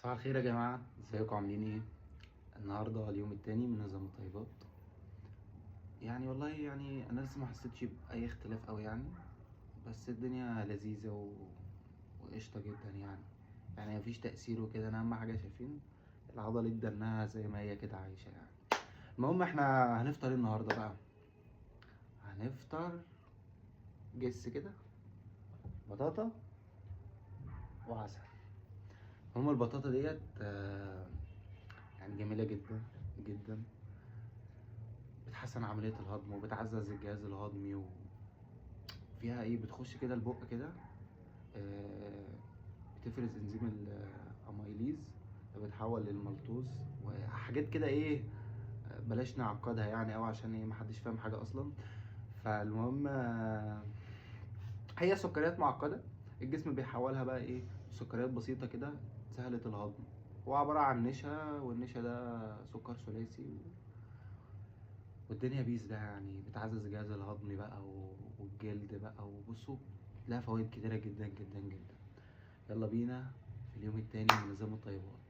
صباح الخير يا جماعة، ازيكم عاملين ايه؟ النهاردة اليوم التاني من نظام الطيبات. والله انا لسه ما حسيتش بأي اختلاف اوي بس الدنيا لذيذة وقشطة جدا مفيش تأثير وكده. انا اهم حاجة شايفين العضلة دنها زي ما هي كده عايشة المهم احنا هنفطر ايه النهاردة بقى؟ هنفطر جس كده بطاطا وعسل. هما البطاطا ديت جميلة جدا جدا، بتحسن عملية الهضم وبتعزز الجهاز الهضمي، وفيها ايه بتخش كده البق كده. آه، بتفرز انزيم الاميليز، بتحول للمالتوز وحاجات كده ايه. بلاش نعقدها او عشان ايه محدش فاهم حاجة اصلا. فالمهم هي سكريات معقدة، الجسم بيحولها بقى ايه سكريات بسيطة كده سهلة الهضم. هو عبارة عن نشا، والنشا ده سكر ثلاثي والدنيا بيس بقى، بتعزز الجهاز الهضمي بقى والجلد بقى. وبصوا لها فوائد كتيرة جدا جدا جدا. يلا بينا في اليوم التاني من نظام الطيبات.